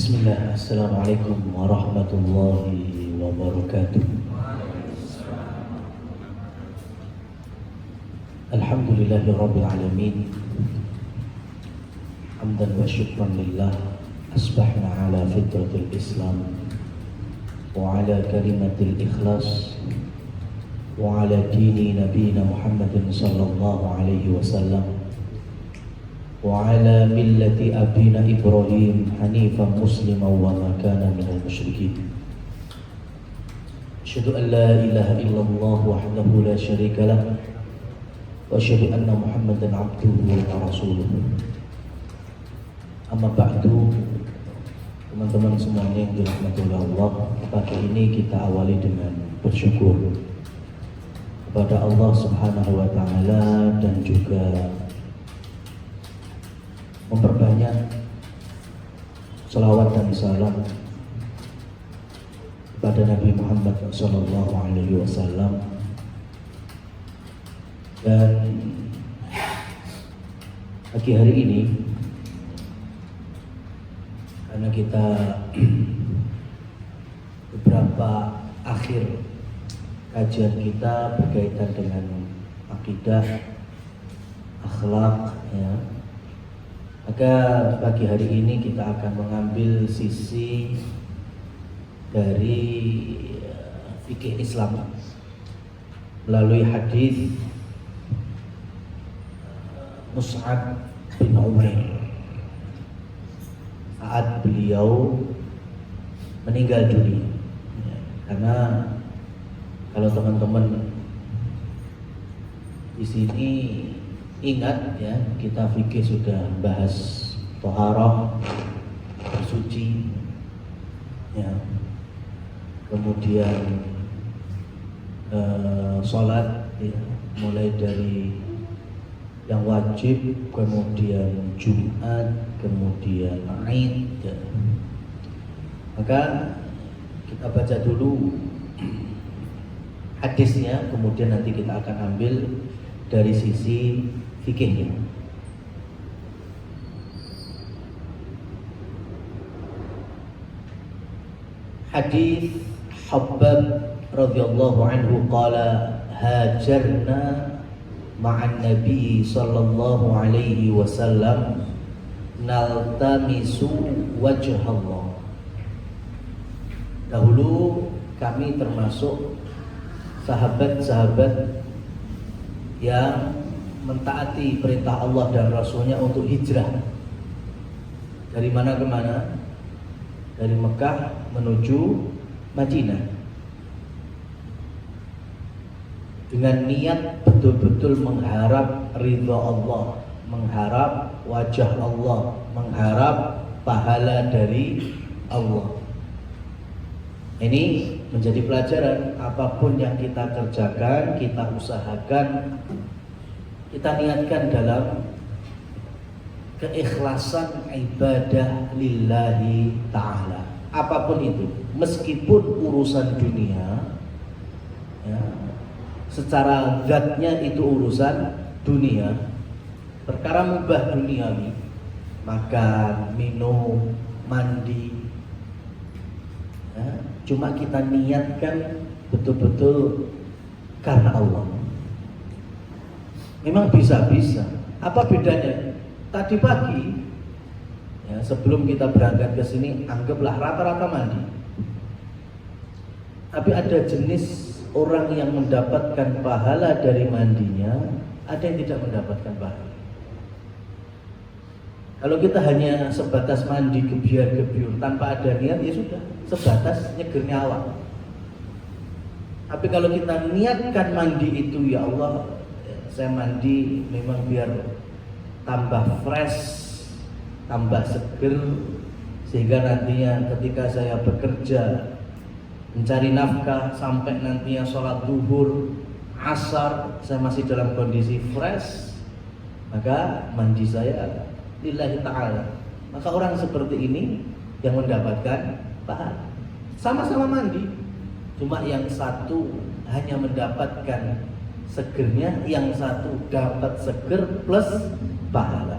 Bismillah, Assalamualaikum warahmatullahi wabarakatuh. Alhamdulillahi rabbil alamin. Hamdan wa syukran lillah. Asbahna ala fitratil Islam wa ala kalimatil ikhlas wa ala dini nabiyina Muhammadin sallallahu alaihi wasallam wa ala millati abina Ibrahim hanifan musliman wa ma kana minal musyrikin. Asyhadu an la ilaha illallah wahdahu la syarika lah wa asyhadu anna Muhammadan abduhu wa rasuluh. Amma ba'du, teman-teman semuanya yang dirahmati Allah, pagi ini kita awali dengan bersyukur kepada Allah Subhanahu wa taala dan juga memperbanyak salawat dan salam kepada Nabi Muhammad sallallahu alaihi wasallam. Dan pagi hari ini, karena kita beberapa akhir kajian kita berkaitan dengan akidah, akhlak, ya, maka pagi hari ini kita akan mengambil sisi dari fikih Islam melalui hadis Mus'ab bin Umair saat beliau meninggal dunia. Karena kalau teman-teman di sini ingat, ya, kita fikih sudah bahas thaharah, bersuci, ya, kemudian sholat, ya, mulai dari yang wajib, kemudian Jumat, kemudian Aid, ya. Maka kita baca dulu hadisnya, kemudian nanti kita akan ambil dari sisi fikihnya. Hadis Habbab radhiyallahu anhu qala hajarna ma'an nabi sallallahu alaihi wasallam naltamisu wajh Allah. Dahulu kami termasuk sahabat-sahabat yang mentaati perintah Allah dan Rasulnya untuk hijrah. Dari mana ke mana? Dari Mekah menuju Madinah, dengan niat betul-betul mengharap ridha Allah, mengharap wajah Allah, mengharap pahala dari Allah. Ini menjadi pelajaran, apapun yang kita kerjakan, kita usahakan, kita niatkan dalam keikhlasan ibadah lillahi ta'ala. Apapun itu, meskipun urusan dunia, ya, secara zatnya itu urusan dunia, perkara mubah duniawi, makan, minum, mandi, ya, cuma kita niatkan betul-betul karena Allah. Memang bisa-bisa. Apa bedanya? Tadi pagi, ya, sebelum kita berangkat ke sini, anggaplah rata-rata mandi. Tapi ada jenis orang yang mendapatkan pahala dari mandinya, ada yang tidak mendapatkan pahala. Kalau kita hanya sebatas mandi gebiar-gebiur tanpa ada niat, ya sudah, sebatas nyeger nyawa. Tapi kalau kita niatkan mandi itu, ya Allah, saya mandi memang biar tambah fresh, tambah seger, sehingga nantinya ketika saya bekerja mencari nafkah sampai nantinya sholat duhur, asar, saya masih dalam kondisi fresh, maka mandi saya lillahi ta'ala. Maka orang seperti ini yang mendapatkan pahala. Sama-sama mandi, cuma yang satu hanya mendapatkan segernya, yang satu dapat seger plus pahala.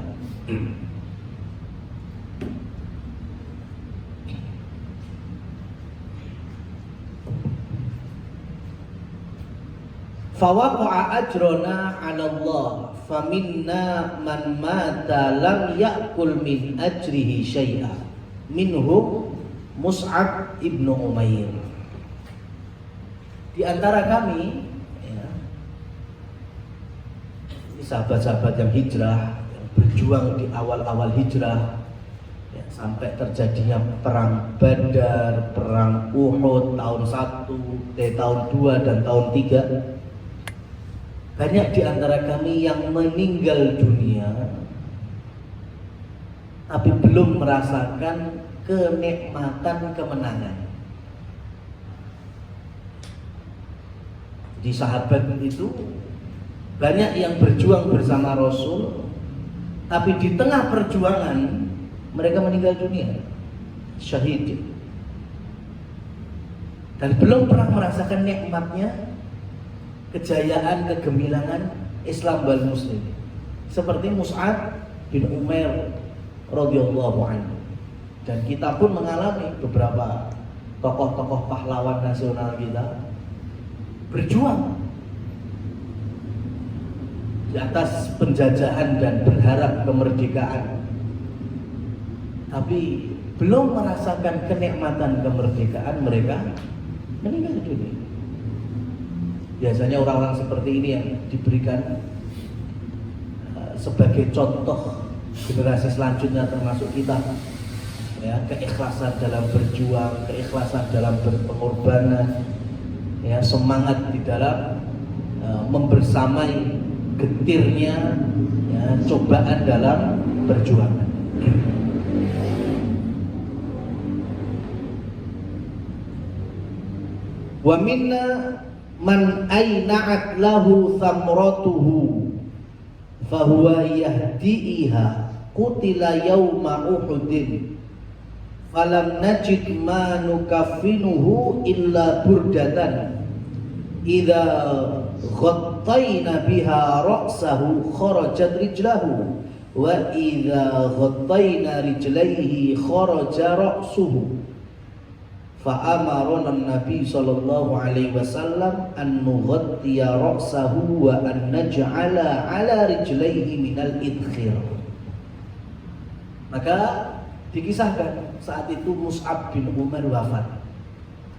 Fawaqa'a ajrona 'ala Allah faminna man mata lam ya'kul min ajrihi syai'a minhum Mus'ab ibnu Umair. Di antara kami ya, sahabat-sahabat yang hijrah, yang berjuang di awal-awal hijrah ya, sampai terjadinya perang Badar, perang Uhud tahun 1, tahun 2 dan tahun 3. Banyak di antara kami yang meninggal dunia tapi belum merasakan kenikmatan kemenangan. Di sahabat itu banyak yang berjuang bersama Rasul, tapi di tengah perjuangan mereka meninggal dunia, syahid, dan belum pernah merasakan nikmatnya kejayaan, kegemilangan Islam wal Muslim, seperti Mus'ab bin Umair radhiyallahu anhu. Dan kita pun mengalami beberapa tokoh-tokoh pahlawan nasional kita berjuang di atas penjajahan dan berharap kemerdekaan, tapi belum merasakan kenikmatan kemerdekaan, mereka meninggal dunia. Biasanya orang-orang seperti ini yang diberikan sebagai contoh generasi selanjutnya, termasuk kita ya, keikhlasan dalam berjuang, keikhlasan dalam berpengorbanan ya, semangat di dalam membersamai getirnya ya, cobaan dalam perjuangan. Wa minna man ayna'at lahu thamratuhu fahuwa yahdi'iha qutila yawma uhudin falam najid ma nukaffinuhu illa burdatan idza ghattayna biha ra'sahu kharajat rijlahu wa idza ghattayna rijlaihi kharaja ra'suhu. Fa'amarana Nabi sallallahu alaihi wasallam an nughattiya ra'sahu wa an naj'ala ala rijlaihi minal idkhir. Maka dikisahkan saat itu Mus'ab bin Umair wafat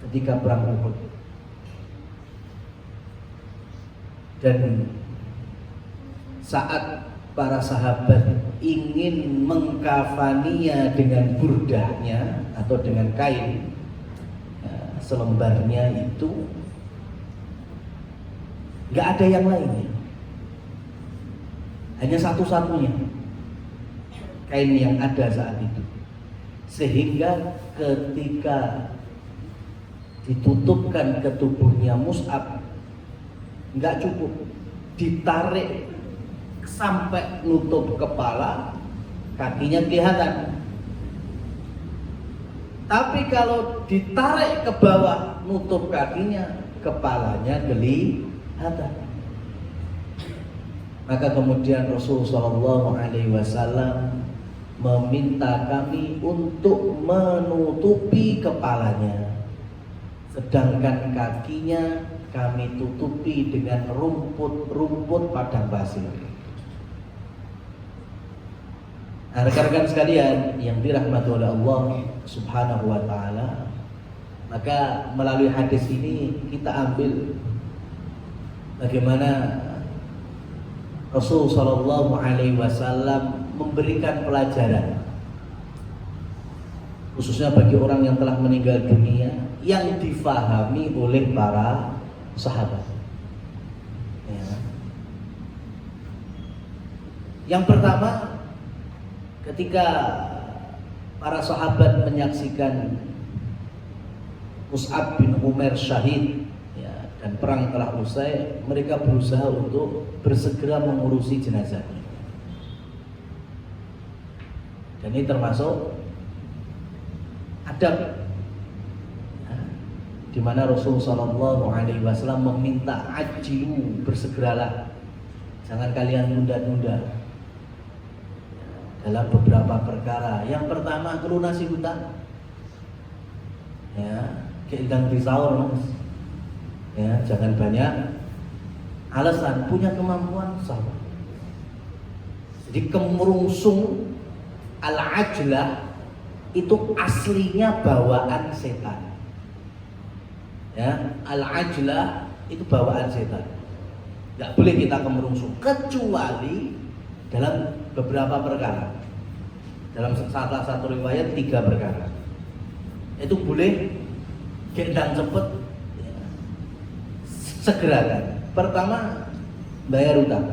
ketika perang Uhud. Dan saat para sahabat ingin mengkafaninya dengan burdahnya atau dengan kain selembarnya itu, nggak ada yang lainnya, hanya satu-satunya kain yang ada saat itu, sehingga ketika ditutupkan ke tubuhnya Mus'ab nggak cukup, ditarik sampai nutup kepala, kakinya kelihatan. Tapi kalau ditarik ke bawah nutup kakinya, kepalanya kelihatan. Maka kemudian Rasulullah SAW meminta kami untuk menutupi kepalanya, sedangkan kakinya kami tutupi dengan rumput padang pasir. Nah, rekan-rekan sekalian yang dirahmati oleh Allah Subhanahu wa taala, maka melalui hadis ini kita ambil bagaimana Rasul sallallahu alaihi wasallam memberikan pelajaran khususnya bagi orang yang telah meninggal dunia yang difahami oleh para sahabat. Ya. Yang pertama, ketika para sahabat menyaksikan Mus'ab bin Umair syahid ya, dan perang telah usai, mereka berusaha untuk bersegera mengurusi jenazahnya. Dan ini termasuk adab ya, di mana Rasulullah SAW meminta ajilu, bersegeralah, jangan kalian nunda-nunda dalam beberapa perkara. Yang pertama, melunasi hutang. Ya, keindang di sahur, Mas. Ya, jangan banyak Alasan punya kemampuan sama. Jadi kemerungsung al-ajlah itu aslinya bawaan setan. Ya, al-ajlah itu bawaan setan. Tidak boleh kita kemerungsung kecuali dalam beberapa perkara. Dalam salah satu riwayat 3 perkara. Itu boleh gendang cepet, ya, segerakan. Pertama, bayar utang.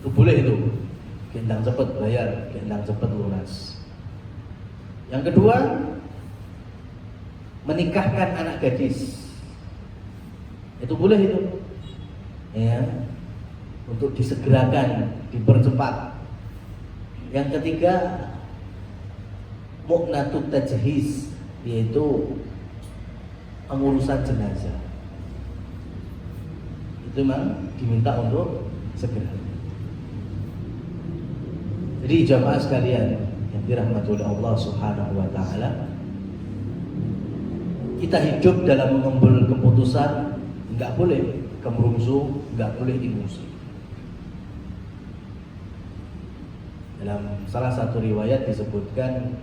Itu boleh itu. Gendang cepet bayar, gendang cepet lunas. Yang kedua, menikahkan anak gadis. Itu boleh itu. Ya. Untuk disegerakan, dipercepat. Yang ketiga, mu'natut tajhiz, yaitu pengurusan jenazah. Itu memang diminta untuk segera. Jadi jamaah sekalian yang dirahmati oleh Allah Subhanahu wa taala, kita hidup dalam mengambil keputusan, enggak boleh kemerungsung, enggak boleh emosi. Dalam salah satu riwayat disebutkan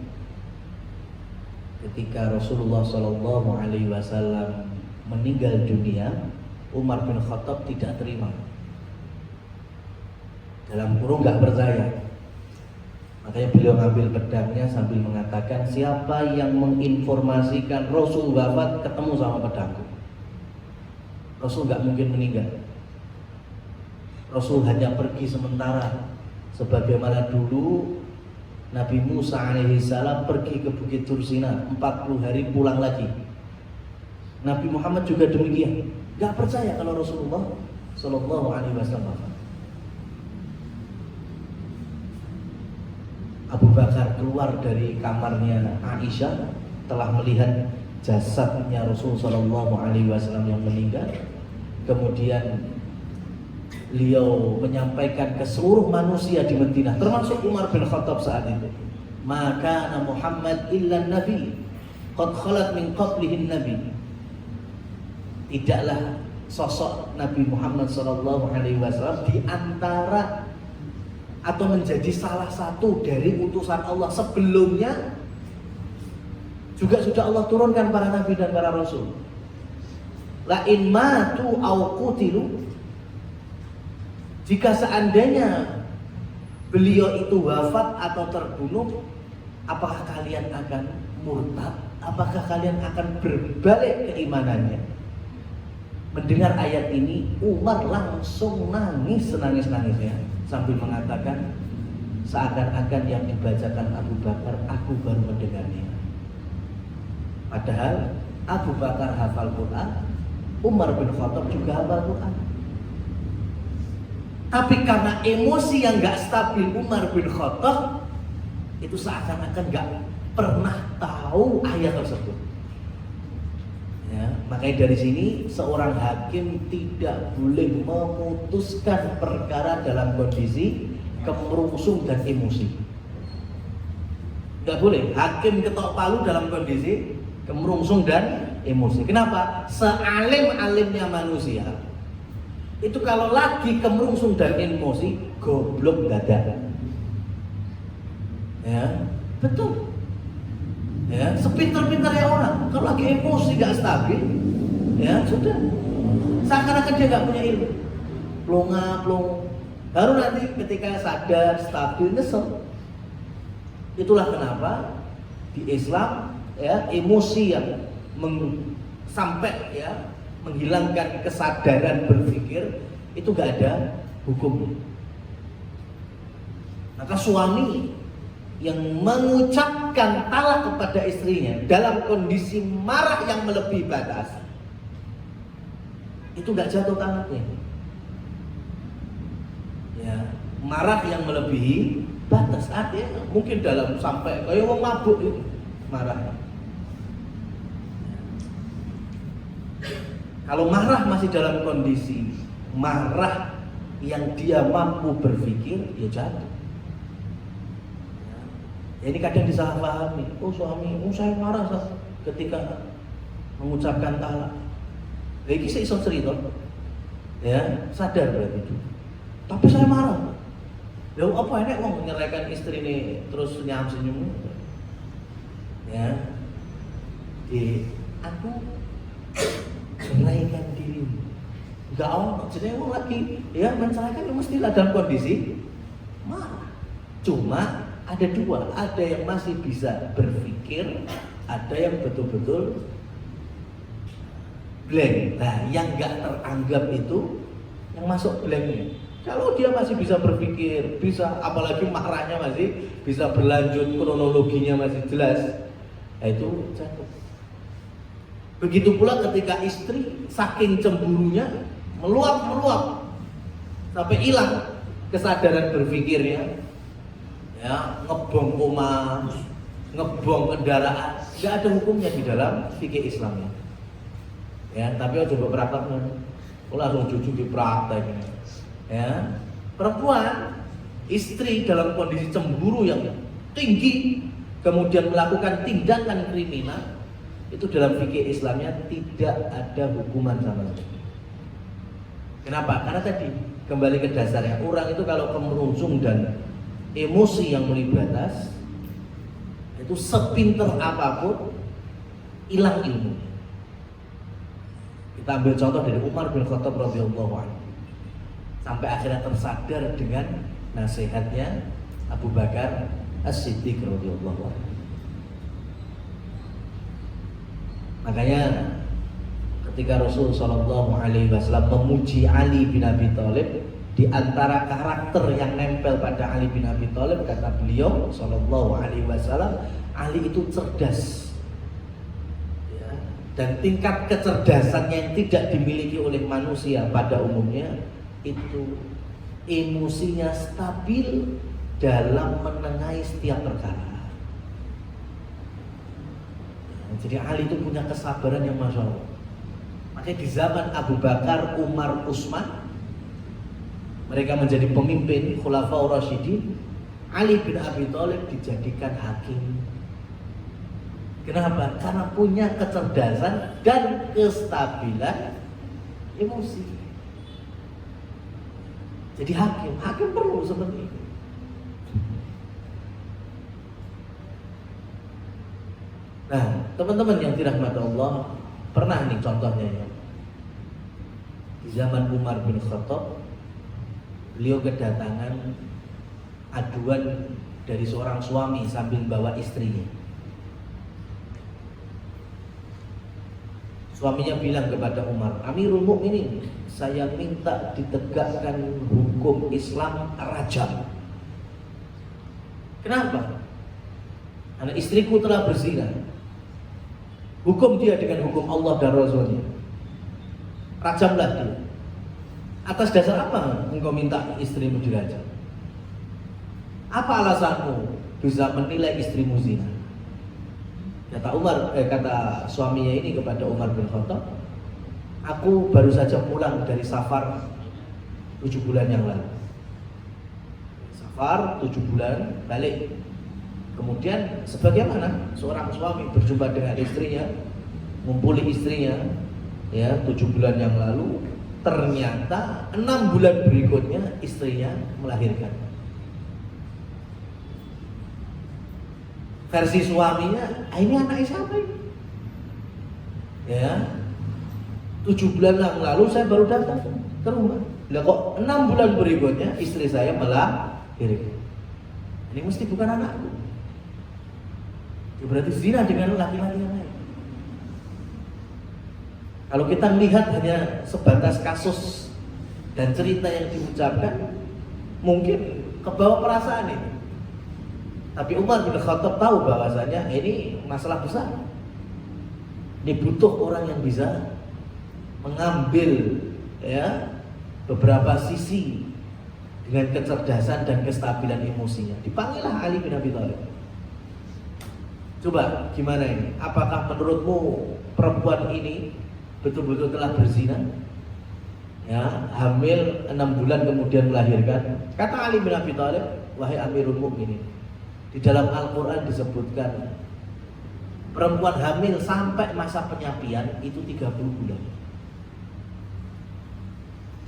ketika Rasulullah Shallallahu Alaihi Wasallam meninggal dunia, Umar bin Khattab tidak terima. Dalam kurung nggak percaya. Makanya beliau ngambil pedangnya sambil mengatakan, siapa yang menginformasikan Rasul wafat, ketemu sama pedangku. Rasul nggak mungkin meninggal. Rasul hanya pergi sementara, sebagaimana dulu Nabi Musa alaihissalam pergi ke Bukit Tursina 40 hari pulang lagi. Nabi Muhammad juga demikian. Gak percaya kalau Rasulullah Sallallahu Alaihi Wasallam. Abu Bakar keluar dari kamarnya Aisyah telah melihat jasadnya Rasul Sallallahu Alaihi Wasallam yang meninggal. Kemudian beliau menyampaikan ke seluruh manusia di Madinah, termasuk Umar bin Khattab saat itu, maka Muhammad illa nabi qad khalat min qablihi nabi. Tidaklah sosok Nabi Muhammad sallallahu alaihi wasallam di antara atau menjadi salah satu dari utusan Allah sebelumnya juga sudah Allah turunkan para nabi dan para rasul. La in matu au qutilu, jika seandainya beliau itu wafat atau terbunuh, apakah kalian akan murtad? Apakah kalian akan berbalik keimanannya? Mendengar ayat ini, Umar langsung nangis senangis-nangisnya sambil mengatakan, seakan-akan yang dibacakan Abu Bakar, aku baru mendengarnya. Padahal Abu Bakar hafal Quran, Umar bin Khattab juga hafal Quran. Tapi karena emosi yang gak stabil Umar bin Khattab, itu seakan-akan gak pernah tahu ayat tersebut. Ya, makanya dari sini seorang hakim tidak boleh memutuskan perkara dalam kondisi kemerungsung dan emosi. Gak boleh hakim ketok palu dalam kondisi kemerungsung dan emosi. Kenapa? Sealim-alimnya manusia itu kalau lagi kemerungsung dan emosi, goblok dadak. Ya, betul. Ya, sepintar-pintarnya orang kalau lagi emosi gak stabil, ya sudah. Seakan-akan dia gak punya ilmu. Plong. Baru nanti ketika sadar, stabil, nyesel. Itulah kenapa di Islam ya emosi yang sampai ya menghilangkan kesadaran berpikir itu gak ada hukumnya. Maka suami yang mengucapkan talak kepada istrinya dalam kondisi marah yang melebihi batas, itu gak jatuh talaknya. Ya, marah yang melebihi batas, artinya mungkin dalam sampai kayak wong mabuk itu marah. Kalau marah masih dalam kondisi marah yang dia mampu berpikir, ya jatuh. Ya, ini kadang disalahpahami. Oh suami, saya marah ketika mengucapkan talak. Iki sik iso cerita. Ya, sadar berarti itu. Tapi saya marah. Ya apa enek wong nyerahkan istri ini terus nyam senyum. Ya. Aku ceraikan dirimu. Enggak jadi wong lagi ya menceraikan mesti dalam kondisi marah. Cuma ada dua, ada yang masih bisa berpikir, ada yang betul-betul blank. Nah, yang nggak teranggap itu yang masuk blanknya. Kalau dia masih bisa berpikir, bisa apalagi marahnya masih bisa berlanjut, kronologinya masih jelas, nah itu cakep. Begitu pula ketika istri saking cemburunya meluap sampai hilang kesadaran berpikirnya, ya ngebom rumah, ngebom kendaraan, nggak ada hukumnya di dalam fikih Islamnya. Ya, tapi coba prakteknya, langsung jujur di praktek. Ya, perempuan, istri dalam kondisi cemburu yang tinggi, kemudian melakukan tindakan kriminal, itu dalam fikih Islamnya tidak ada hukuman sama sekali. Kenapa? Karena tadi kembali ke dasarnya, orang itu kalau kemerungsung dan emosi yang melibat batas, itu sepinter apapun hilang ilmunya. Kita ambil contoh dari Umar bin Khattab radhiyallahu anhu. Sampai akhirnya tersadar dengan nasihatnya Abu Bakar As-Siddiq radhiyallahu anhu. Makanya ketika Rasul sallallahu alaihi wasallam memuji Ali bin Abi Thalib, di antara karakter yang nempel pada Ali bin Abi Thalib, kata beliau sallallahu alaihi wasallam, Ali itu cerdas. Ya, dan tingkat kecerdasannya yang tidak dimiliki oleh manusia pada umumnya, itu emosinya stabil dalam menengahi setiap perkara. Jadi Ali itu punya kesabaran yang masya Allah. Makanya di zaman Abu Bakar, Umar, Utsman, mereka menjadi pemimpin Khulafaur Rasyidin, Ali bin Abi Thalib dijadikan hakim. Kenapa? Karena punya kecerdasan dan kestabilan emosi. Jadi hakim perlu seperti itu. Nah, teman-teman yang dirahmati Allah, pernah nih contohnya ya. Di zaman Umar bin Khattab, beliau kedatangan aduan dari seorang suami sambil bawa istrinya. Suaminya bilang kepada Umar, Amirul Mukminin, saya minta ditegakkan hukum Islam rajam. Kenapa? Karena istriku telah berzina. Hukum dia dengan hukum Allah dan Rasulnya. Rajamlah dia. Atas dasar apa engkau minta istrimu dirajam? Apa alasanmu bisa menilai istrimu zina? Kata suaminya ini kepada Umar bin Khattab, aku baru saja pulang dari safar 7 bulan yang lalu. Safar 7 bulan balik. Kemudian sebagaimana seorang suami berjumpa dengan istrinya, ngumpuli istrinya ya 7 bulan yang lalu, ternyata 6 bulan berikutnya istrinya melahirkan. Versi suaminya, ini anak siapa ini? Ya, 7 bulan yang lalu saya baru datang ke rumah. Lah kok 6 bulan berikutnya istri saya melahirkan. Ini mesti bukan anakku. Ya berarti zina dengan laki-laki yang lain. Kalau kita melihat hanya sebatas kasus dan cerita yang diucapkan, mungkin kebawa perasaan ini. Tapi Umar bin Khattab tahu bahwasanya ini masalah besar. Ini butuh orang yang bisa mengambil ya beberapa sisi dengan kecerdasan dan kestabilan emosinya. Dipanggillah Ali bin Abi Thalib. Coba gimana ini? Apakah menurutmu perempuan ini betul-betul telah berzina? Ya, hamil 6 bulan kemudian melahirkan. Kata Ali bin Abi Thalib, wahai Amirul Mukminin, di dalam Al-Quran disebutkan perempuan hamil sampai masa penyapian itu 30 bulan.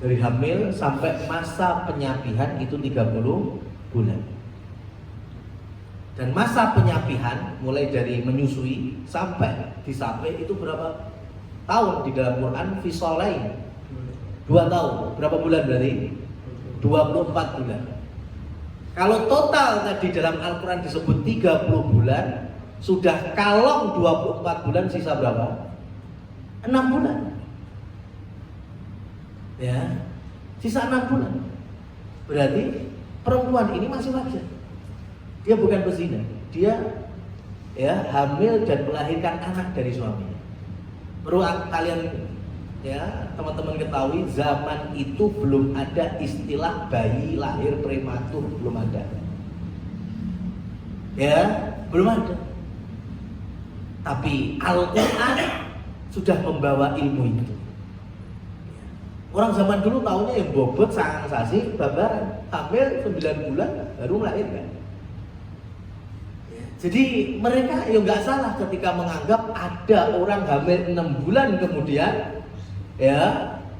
Dari hamil sampai masa penyapihan itu 30 bulan. Dan masa penyapihan mulai dari menyusui sampai disapai itu berapa tahun di dalam Quran? Fisolain 2 tahun. Berapa bulan berarti? 24 bulan. Kalau total tadi dalam Al-Quran disebut 30 bulan, sudah kalong 24 bulan, sisa berapa? 6 bulan. Ya, sisa 6 bulan. Berarti perempuan ini masih wajar. Dia bukan berzina, dia ya hamil dan melahirkan anak dari suaminya. Perlu kalian ya teman-teman ketahui, zaman itu belum ada istilah bayi lahir prematur, belum ada. Ya, belum ada. Tapi Al-Quran sudah membawa ilmu itu. Orang zaman dulu taunya yang bobot, sangang sasi, babaran, hamil 9 bulan baru melahirkan. Jadi mereka ya nggak salah ketika menganggap ada orang hamil 6 bulan kemudian ya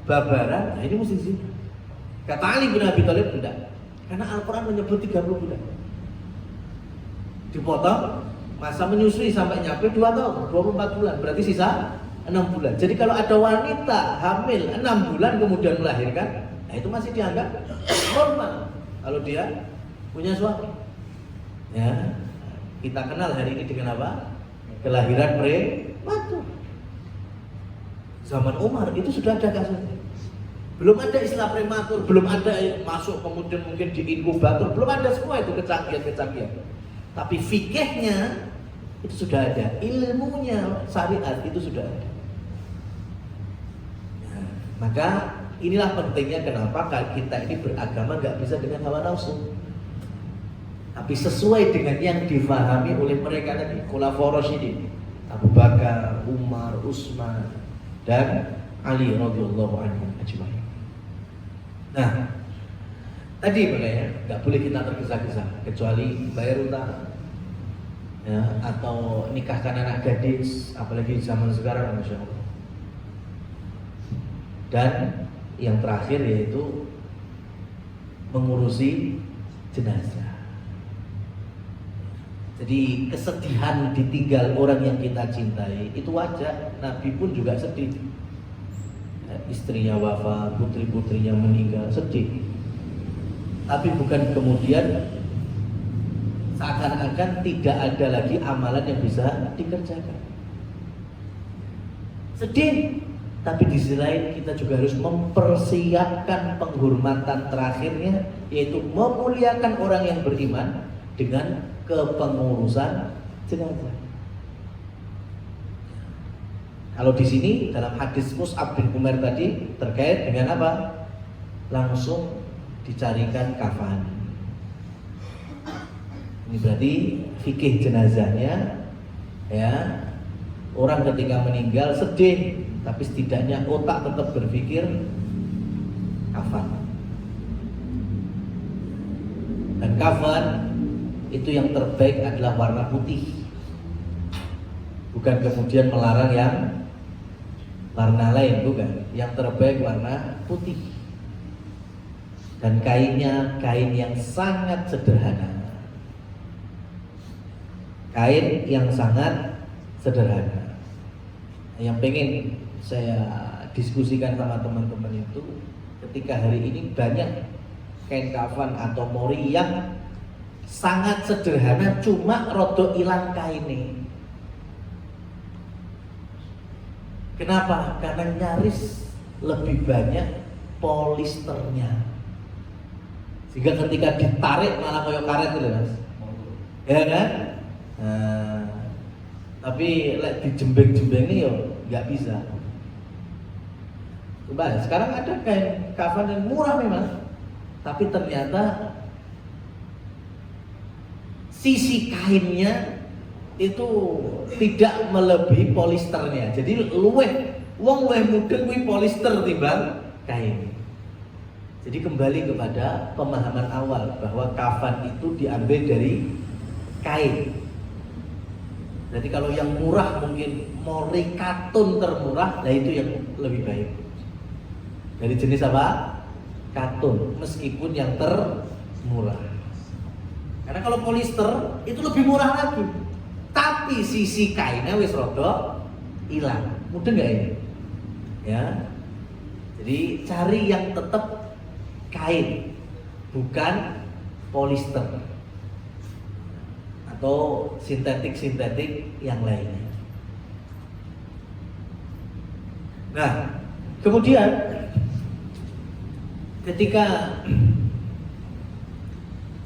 babaran, nah ini mesti zina. Kata Ali bin Abi Thalib tidak, karena Al-Quran menyebut 30 bulan. Dipotong masa menyusui sampai nyampe 2 tahun, 24 bulan, berarti sisa 6 bulan. Jadi kalau ada wanita hamil 6 bulan kemudian melahirkan, nah itu masih dianggap normal kalau dia punya suami. Ya, kita kenal hari ini dengan apa? Kelahiran prematur. Zaman Umar itu sudah ada kasusnya. Belum ada istilah prematur, belum ada masuk kemudian mungkin di inkubator, belum ada semua itu kecanggihan-kecanggihan. Tapi fikihnya itu sudah ada, ilmunya syariat itu sudah ada. Nah, maka inilah pentingnya kenapa kita ini beragama nggak bisa dengan hawa nafsu, tapi sesuai dengan yang difahami oleh mereka tadi, khulafaur rasyidin, Abu Bakar, Umar, Utsman, dan Ali radhiyallahu anhu ajmain. Nah, tadi makanya nggak boleh kita tergesa-gesa kecuali bayar utang, ya, atau nikahkan anak gadis, apalagi zaman sekarang, masya Allah. Dan yang terakhir yaitu mengurusi jenazah. Jadi kesedihan ditinggal orang yang kita cintai itu wajar. Nabi pun juga sedih. Istrinya wafat, putri-putrinya meninggal, sedih. Tapi bukan kemudian seakan-akan tidak ada lagi amalan yang bisa dikerjakan. Sedih, tapi di sisi lain kita juga harus mempersiapkan penghormatan terakhirnya, yaitu memuliakan orang yang beriman dengan kepengurusan jenazah. Kalau di sini dalam hadis Mus'ab bin Umair tadi terkait dengan apa? Langsung dicarikan kafan. Ini berarti fikih jenazahnya, ya, orang ketika meninggal sedih, tapi setidaknya otak tetap berpikir kafan. Dan kafan itu yang terbaik adalah warna putih, bukan kemudian melarang yang warna lain, bukan. Yang terbaik warna putih, dan kainnya kain yang sangat sederhana, kain yang sangat sederhana. Yang pengen saya diskusikan sama teman-teman itu, ketika hari ini banyak kain kafan atau mori yang sangat sederhana, cuma rodo ilang kainnya. Kenapa? Karena nyaris lebih banyak polisternya, sehingga ketika ditarik malah kayak karet gitu, Mas. Ya kan? Nah, tapi lek dijembeng-jembeng ini yo nggak bisa. Coba sekarang ada kain kafan yang murah memang, tapi ternyata sisi kainnya itu tidak melebihi polisternya. Jadi wong luweh mudeng kuwi polister timbang kain. Jadi kembali kepada pemahaman awal bahwa kafan itu diambil dari kain. Jadi kalau yang murah mungkin mori katun termurah, nah itu yang lebih baik. Dari jenis apa? katun, meskipun yang termurah. Karena kalau polister itu lebih murah lagi, tapi sisi kainnya wis rada hilang. Mudah nggak ini? Ya, jadi cari yang tetap kain, bukan polister atau sintetik yang lainnya. Nah, kemudian ketika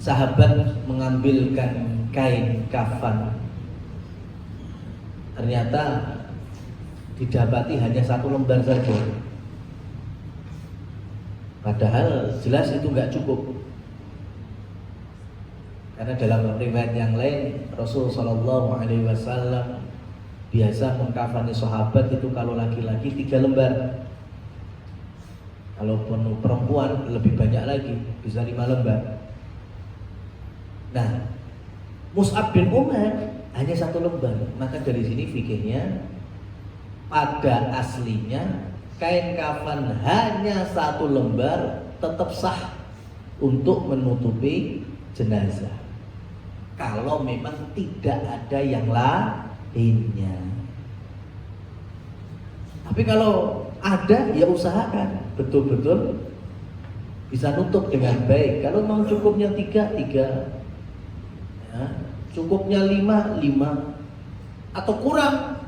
sahabat mengambilkan kain kafan, ternyata didapati hanya 1 lembar saja. Padahal jelas itu nggak cukup. Karena dalam riwayat yang lain Rasul Shallallahu Alaihi Wasallam biasa mengkafani sahabat itu kalau laki-laki 3 lembar, kalau perempuan lebih banyak lagi, bisa 5 lembar. Nah, Mus'ab bin Umar hanya 1 lembar. Maka dari sini fikihnya, pada aslinya kain kafan hanya 1 lembar tetap sah untuk menutupi jenazah, kalau memang tidak ada yang lainnya. Tapi kalau ada, ya usahakan betul-betul bisa nutup dengan baik. Kalau mau cukupnya 3, ya, cukupnya 5, atau kurang,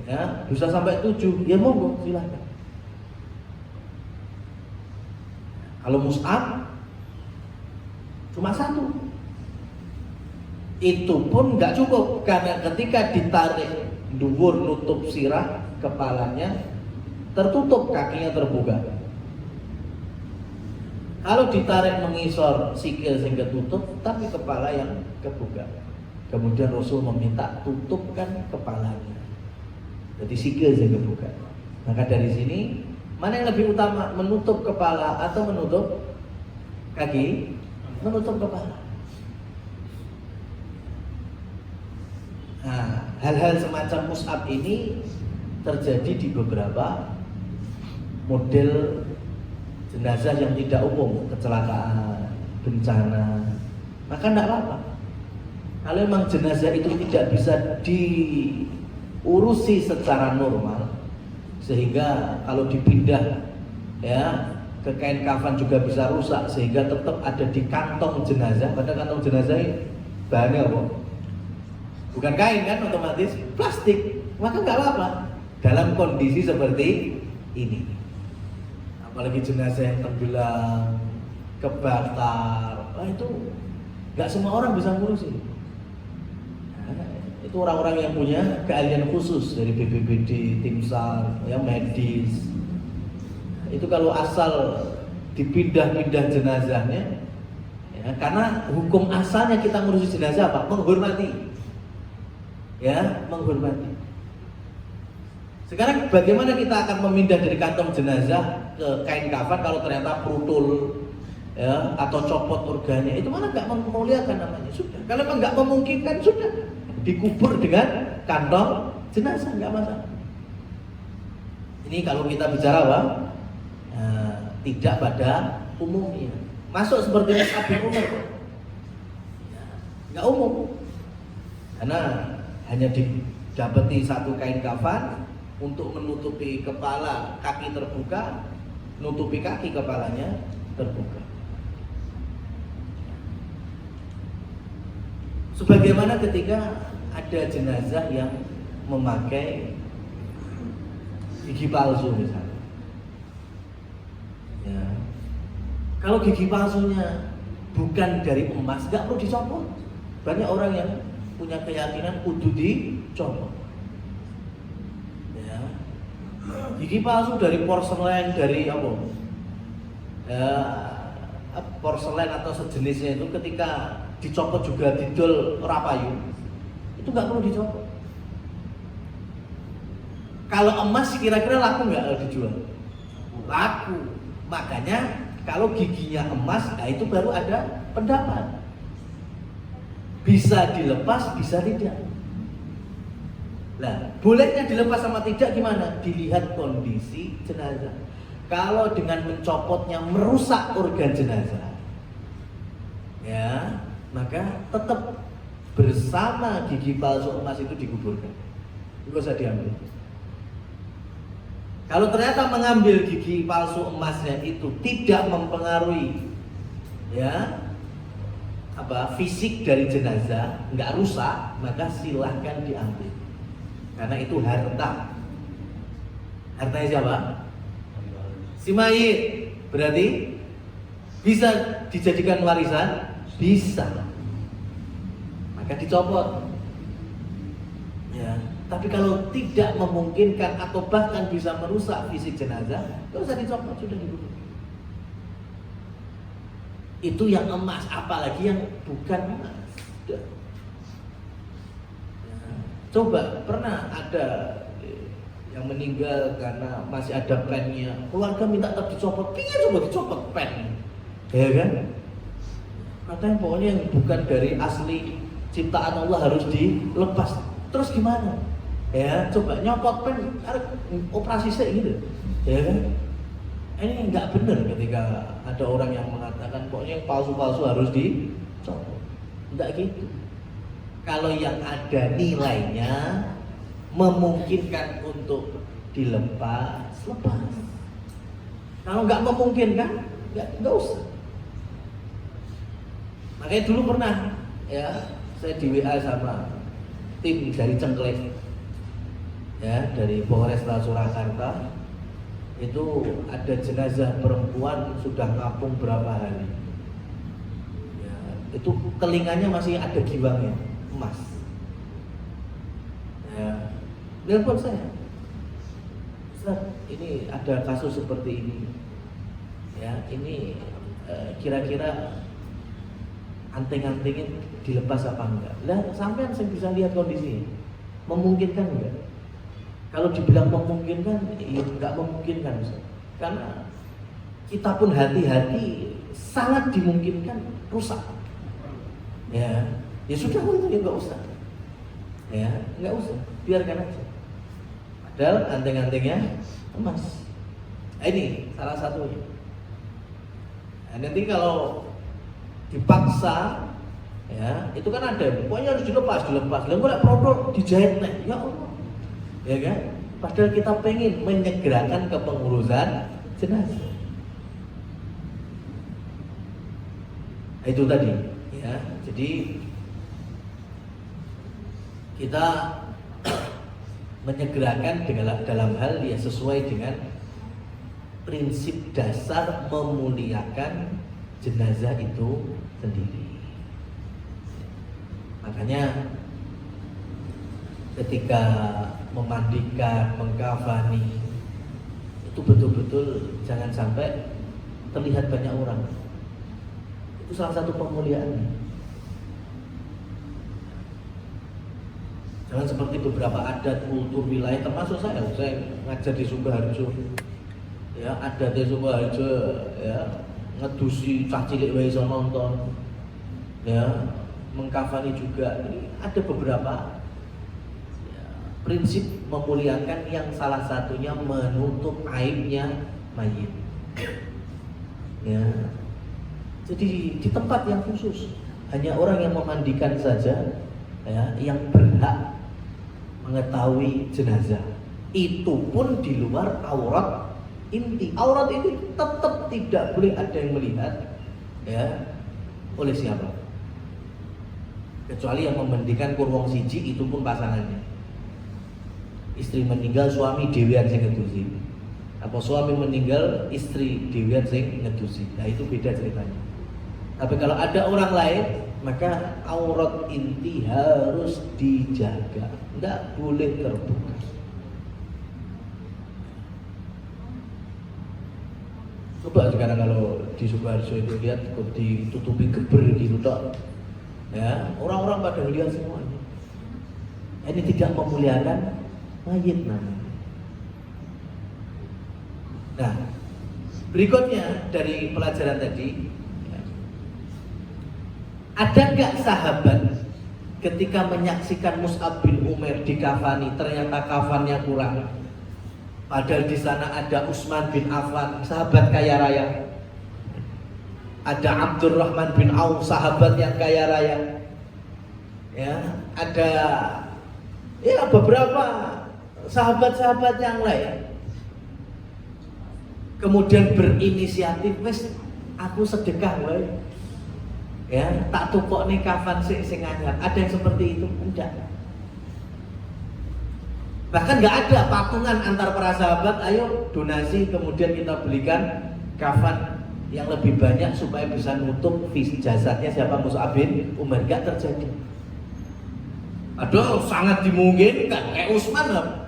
ya bisa sampai 7, ya monggo silakan. Kalau Mus'ab cuma 1, itu pun nggak cukup, karena ketika ditarik dhuwur nutup sirah kepalanya tertutup, kakinya terbuka. Kalau ditarik mengisor sikil sehingga tutup, tapi kepala yang kebuka. Kemudian Rasul meminta tutupkan kepalanya, jadi sikil sehingga kebuka. Maka dari sini mana yang lebih utama, menutup kepala atau menutup kaki? Menutup kepala. Nah, hal-hal semacam Mus'ab ini terjadi di beberapa model jenazah yang tidak umum, kecelakaan, bencana. Maka tidak apa-apa. Kalau memang jenazah itu tidak bisa diurusi secara normal, sehingga kalau dipindah ya ke kain kafan juga bisa rusak, sehingga tetap ada di kantong jenazah. Pada kantong jenazah ini bahannya apa? Bukan kain kan, otomatis plastik. Maka nggak apa-apa dalam kondisi seperti ini. Apalagi jenazah yang tenggelam, kebakar, itu nggak semua orang bisa ngurusin. Nah, itu orang-orang yang punya keahlian khusus dari BPBD, tim SAR, ya medis. Itu kalau asal dipindah-pindah jenazahnya, ya, karena hukum asalnya kita ngurusi jenazah apa? Menghormati, ya, menghormati. Sekarang bagaimana kita akan memindah dari kantong jenazah ke kain kafan kalau ternyata prutul, ya, atau copot organnya? Itu mana nggak memuliakan namanya. Sudah, kalau memang nggak memungkinkan, sudah dikubur dengan kantong jenazah, nggak masalah. Ini kalau kita bicara apa? Tidak pada umumnya. Masuk seperti Mus'ab bin Umar, nggak umum, karena hanya didapati 1 kain kafan untuk menutupi kepala, kaki terbuka, nutupi kaki, kepalanya terbuka. Sebagaimana ketika ada jenazah yang memakai gigi palsu misalnya. Ya. Kalau gigi palsunya bukan dari emas, nggak perlu dicopot. Banyak orang yang punya keyakinan kudu dicopot. Ya. Gigi palsu dari porselen, dari apa? Ya, porselen atau sejenisnya itu ketika dicopot juga didol rapayu, itu nggak perlu dicopot. Kalau emas kira-kira laku nggak kalau dijual? Laku. Makanya kalau giginya emas, nah itu baru ada pendapat. Bisa dilepas, bisa tidak. Nah, bolehnya dilepas sama tidak gimana? Dilihat kondisi jenazah. kalau dengan mencopotnya merusak organ jenazah, ya, maka tetap bersama gigi palsu emas itu dikuburkan, nggak usah diambil. Kalau ternyata mengambil gigi palsu emasnya itu tidak mempengaruhi, ya, fisik dari jenazah, nggak rusak, maka silahkan diambil, karena itu harta. Hartanya siapa? Si mayit. Berarti bisa dijadikan warisan? Bisa. Maka dicopot. Ya, tapi kalau tidak memungkinkan atau bahkan bisa merusak fisik jenazah, nggak usah dicopot, sudah dibunuh. Itu yang emas, apalagi yang bukan emas. Ya. Coba pernah ada yang meninggal karena masih ada pennya, keluarga minta tetap dicopot, coba dicopot pen, ya kan? Katanya pokoknya yang bukan dari asli ciptaan Allah harus dilepas. Terus gimana? Ya, coba nyopot pen, operasi sih gitu, ya kan? Ini nggak benar ketika ada orang yang mengatakan pokoknya yang palsu-palsu harus dicopot. Nggak gitu. Kalau yang ada nilainya memungkinkan untuk dilepas, lepas. Kalau nggak memungkinkan, nggak usah. Makanya dulu pernah, ya, saya di WA sama tim dari Cengklek, ya, dari Polresta Surakarta. Itu ada jenazah perempuan sudah ngapung berapa hari, ya, itu telinganya masih ada giwangnya, emas. Ya, telepon saya, Ustaz, ini ada kasus seperti ini, ya, ini kira-kira anting-antingin dilepas apa enggak? Lah, sampean saya bisa lihat kondisi, memungkinkan enggak? Kalau dibilang memungkinkan, ya enggak memungkinkan, Ustaz. Karena kita pun hati-hati, sangat dimungkinkan rusak. Ya, ya sudah, itu ya enggak usah. Ya, enggak usah, biarkan aja. Padahal anting-antingnya emas. Nah, ini salah satunya. Nah, nanti kalau dipaksa, ya, itu kan ada, pokoknya harus dilepas. Lalu kalau produk dijahit nih, ya Allah, ya kan? Padahal kita pengen menyegerakan kepengurusan jenazah. Nah, itu tadi, ya. Jadi kita menyegerakan dalam hal ya sesuai dengan prinsip dasar memuliakan jenazah itu sendiri. Makanya ketika memandikan, mengkafani, itu betul-betul jangan sampai terlihat banyak orang. Itu salah satu pemuliaannya. Jangan seperti beberapa adat kultur wilayah, termasuk saya ngajar di Sukoharjo, ya, adat di Sukoharjo, ya, ngedusi cah cilik wae iso nonton, ya, mengkafani juga. Ini ada beberapa, ya, prinsip memuliakan yang salah satunya menutup aibnya mayit, ya. Jadi di tempat yang khusus hanya orang yang memandikan saja, ya, yang berhak mengetahui jenazah. Itu pun di luar aurat inti. Aurat itu tetap tidak boleh ada yang melihat, ya, oleh siapa? Kecuali yang memandikan kurwong siji, itu pun pasangannya. Istri meninggal, suami dhewean sing ngedusi. Apa suami meninggal, istri dhewean sing ngedusi. Nah, itu beda ceritanya. Tapi kalau ada orang lain, maka aurat inti harus dijaga, tidak boleh terbuka. Coba sekarang kalau di Sukoharjo itu lihat ditutupi geber gitu, toh, ya, orang-orang pada lihat semuanya. Ini tidak memuliakan mayit namanya. Nah, berikutnya dari pelajaran tadi, ada nggak sahabat ketika menyaksikan Mus'ab bin Umair dikafani ternyata kafannya kurang, Padahal di sana ada Utsman bin Affan, sahabat kaya raya. Ada Abdurrahman bin Auf, sahabat yang kaya raya. Ya, ada ya beberapa sahabat-sahabat yang lain. Kemudian berinisiatif, wes aku sedekah wae. Ya, tak tukok nih kafan sing anyar. Ada yang seperti itu? Enggak. Bahkan nggak ada patungan antar para sahabat, ayo donasi kemudian kita belikan kafan yang lebih banyak supaya bisa nutup jasadnya siapa Mus'ab bin Umair. Nggak terjadi. Aduh, sangat dimungkinkan kayak Utsman lah.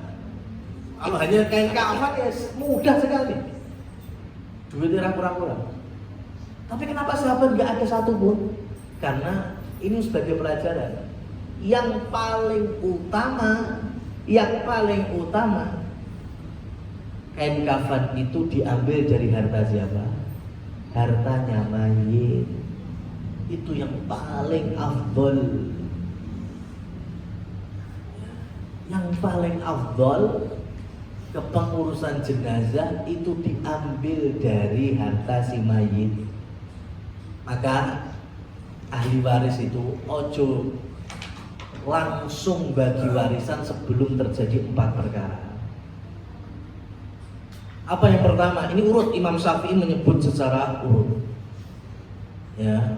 Kalau hanya kain kafan ya mudah sekali. Duitnya kurang-kurang. Tapi kenapa sahabat nggak ada satu pun? Karena ini sebagai pelajaran. Yang paling utama kain kafan itu diambil dari harta siapa? Hartanya mayit. Itu yang paling afdol. Yang paling afdol kepengurusan jenazah itu diambil dari harta si mayit. Maka ahli waris itu ojo langsung bagi warisan sebelum terjadi 4 perkara. Apa yang pertama? Ini urut, Imam Syafi'i menyebut secara urut. Ya,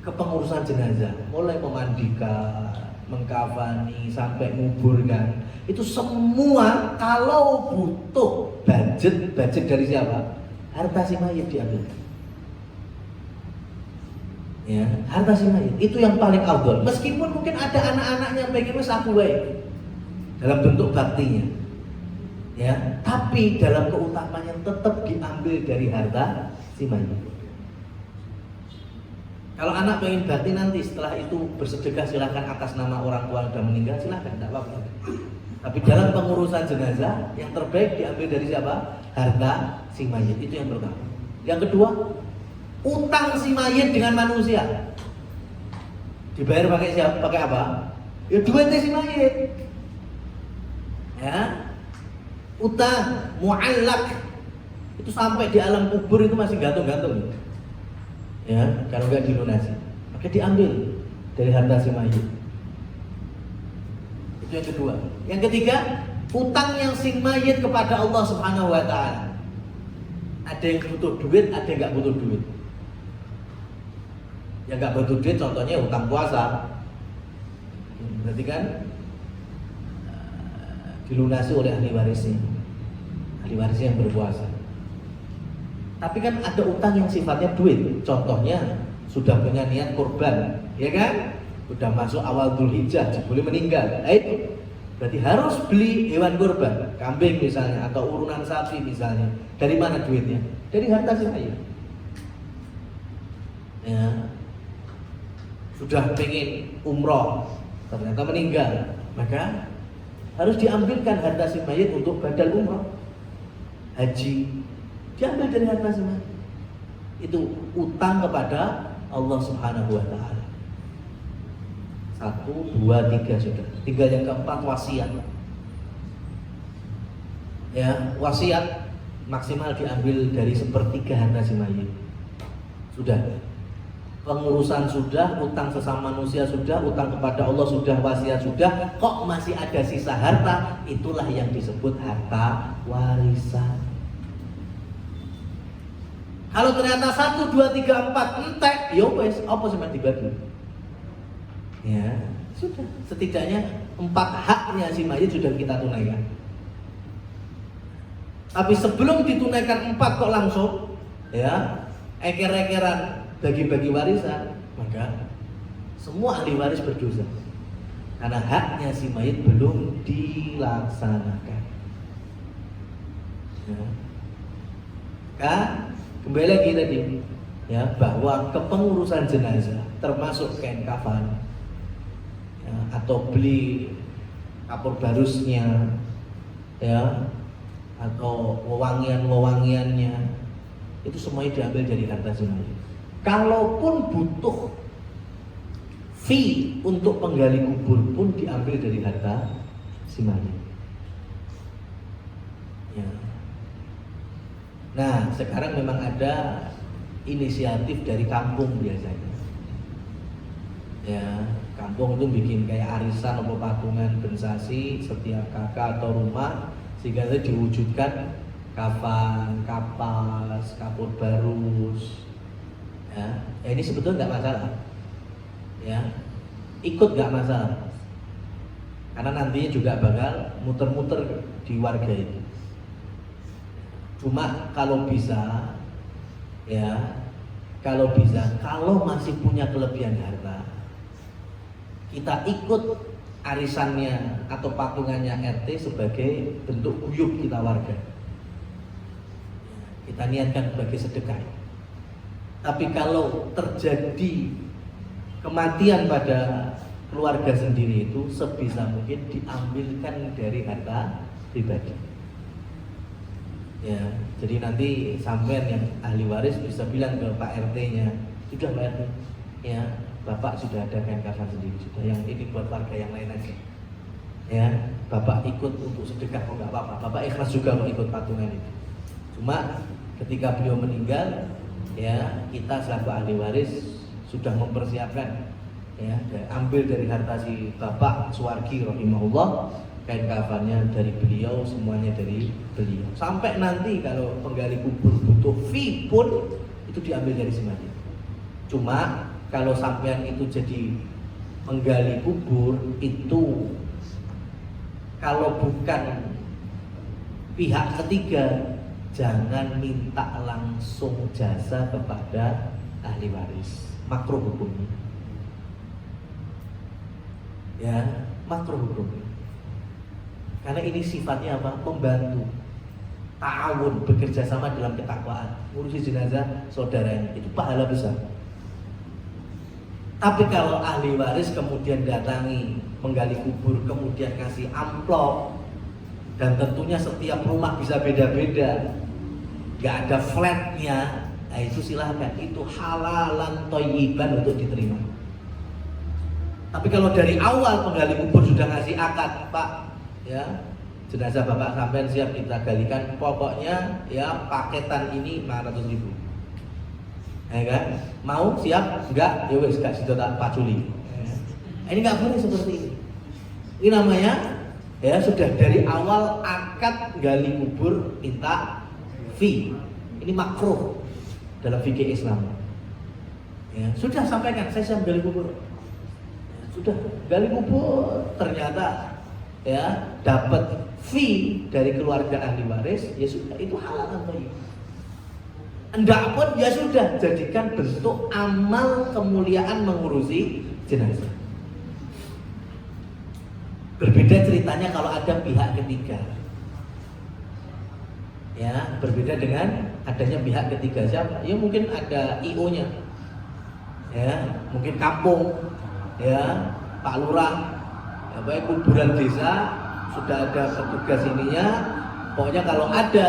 kepengurusan jenazah, mulai memandikan, mengkafani sampai nguburkan, itu semua kalau butuh budget dari siapa? Harta si mayit diambil. Ya, harta si mayit itu yang paling afdol. Meskipun mungkin ada anak-anaknya pengen wis aku wae dalam bentuk baktinya. Ya, tapi dalam keutamaannya tetap diambil dari harta si mayit. Kalau anak pengen bakti nanti setelah itu bersedekah silakan atas nama orang tua yang sudah meninggal, silakan, tidak apa-apa. Tapi dalam pengurusan jenazah yang terbaik diambil dari siapa? Harta si mayit, itu yang pertama. Yang kedua, utang si mayit dengan manusia. Dibayar pakai siapa? Pakai apa? Ya duitnya si mayit. Ya. Utang mu'allak itu sampai di alam kubur itu masih gantung-gantung. Ya, kalau nggak dilunasi, maka diambil dari harta si mayit. Itu yang kedua. Yang ketiga, utang yang si mayit kepada Allah Subhanahu wa taala. Ada yang butuh duit, ada yang nggak butuh duit. Yang nggak butuh duit contohnya utang puasa. Berarti kan dilunasi oleh ahli warisnya. Ahli warisnya yang berpuasa. Tapi kan ada utang yang sifatnya duit. Contohnya sudah punya niat kurban, ya kan? Sudah masuk awal Dzulhijjah, boleh meninggal. Nah, itu berarti harus beli hewan kurban, kambing misalnya atau urunan sapi misalnya. Dari mana duitnya? Dari harta si mayit. Ya. Sudah pengen umroh, ternyata meninggal, maka harus diambilkan harta si mayit untuk badal umroh, haji. Diambil dari harta si mayit. Itu utang kepada Allah Subhanahu wa taala. 1, 2, 3 sudah. Tinggal yang keempat, wasiat. Ya, wasiat maksimal diambil dari 1/3 harta si mayit. Sudah. Pengurusan sudah, utang sesama manusia sudah, utang kepada Allah sudah, wasiat sudah. Kok masih ada sisa harta? Itulah yang disebut harta warisan. Kalau ternyata 1, 2, 3, 4 entek, ya wes, apa sih dibagi? Ya, sudah. Setidaknya 4 haknya si mayit sudah kita tunaikan. Tapi sebelum ditunaikan 4 kok langsung, ya, eker-ekeran bagi-bagi warisan, maka semua ahli waris berdosa. Karena haknya si mayit belum dilaksanakan. Ya. Kan? Kembali lagi tadi, ya, bahwa kepengurusan jenazah termasuk kain kafan, ya, atau beli kapur barusnya, ya, atau wewangian-wewangiannya, itu semuanya diambil dari harta si mayit. Kalaupun butuh fee untuk penggali kubur pun diambil dari harta si mayit. Nah, sekarang memang ada inisiatif dari kampung biasanya. Ya, kampung itu bikin kayak arisan atau patungan bensasi setiap kakak atau rumah, sehingga itu diwujudkan kafan, kapas, kapur barus. Ya, ini sebetulnya nggak masalah. Ya, ikut nggak masalah. Karena nantinya juga bakal muter-muter di warga itu. Cuma kalau bisa, ya, kalau masih punya kelebihan harta, kita ikut arisannya atau patungannya RT sebagai bentuk guyub kita warga. Kita niatkan sebagai sedekah. Tapi kalau terjadi kematian pada keluarga sendiri itu sebisa mungkin diambilkan dari harta pribadi. Ya, jadi nanti sampean yang ahli waris bisa bilang ke Pak RT-nya, sudah Pak RT, ya Bapak sudah ada kain kafan sendiri, sudah, yang ini buat warga yang lain aja. Ya, Bapak ikut untuk sedekah kok nggak apa-apa, Bapak ikhlas juga mau ikut patungan itu. Cuma ketika beliau meninggal, ya kita selaku ahli waris sudah mempersiapkan, ya ambil dari harta si Bapak Suwargi rahimahullah, kain kafannya dari beliau, semuanya dari beliau. Sampai nanti kalau penggali kubur butuh fee pun itu diambil dari semuanya. Cuma kalau sampean itu jadi menggali kubur itu, kalau bukan pihak ketiga, jangan minta langsung jasa kepada ahli waris. Makruh hukumnya. Ya, makruh hukumnya. Karena ini sifatnya apa? Membantu, ta'awun, bekerja sama dalam ketakwaan, ngurusi jenazah saudaranya, itu pahala besar. Tapi kalau ahli waris kemudian datangi menggali kubur, kemudian kasih amplop, dan tentunya setiap rumah bisa beda-beda, gak ada flatnya, nah itu silahkan, itu halalan thayyiban untuk diterima. Tapi kalau dari awal penggali kubur sudah ngasih akad, Pak, ya jenazah Bapak sampean siap kita galikan, pokoknya ya paketan ini 500.000, ya kan? Mau siap? Enggak? Ya wes gak situ tak paculi. Ini nggak boleh seperti ini. Ini namanya ya sudah dari awal akad gali kubur minta fee. Ini makruh dalam fikih Islam. Ya, sudah sampaikan saya siap gali kubur. Ya, sudah gali kubur, ternyata ya dapat fee dari keluarga ahli waris, ya sudah, itu halal atau ya. Enggak pun ya sudah, jadikan bentuk amal kemuliaan mengurusi jenazah. Berbeda ceritanya kalau ada pihak ketiga. Ya, berbeda dengan adanya pihak ketiga. Siapa? Ya mungkin ada IO-nya. Ya, mungkin kampung, ya, Pak Lurah. Ya, baik kuburan desa sudah ada petugas ininya. Pokoknya kalau ada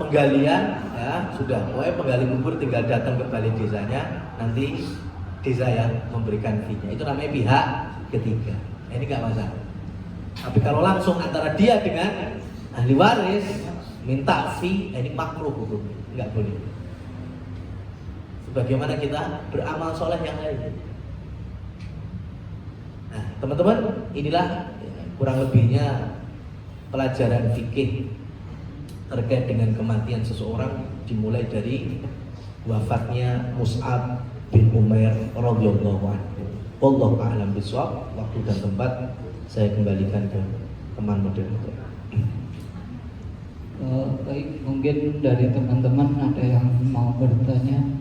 penggalian, ya sudah, pokoknya penggali kubur tinggal datang ke balai desanya, nanti desa yang memberikan fee-nya. Itu namanya pihak ketiga. Ini nggak masalah. Tapi kalau langsung antara dia dengan ahli waris minta fee, ini makruh hukumnya, nggak boleh. Sebagaimana kita beramal soleh yang lain. Nah, teman-teman, inilah kurang lebihnya pelajaran fikih terkait dengan kematian seseorang, dimulai dari wafatnya Mus'ab bin Umair radhiyallahu anhu. Wallahu a'lam bishawab. Waktu dan tempat saya kembalikan ke teman moderator. Baik, mungkin dari teman-teman ada yang mau bertanya.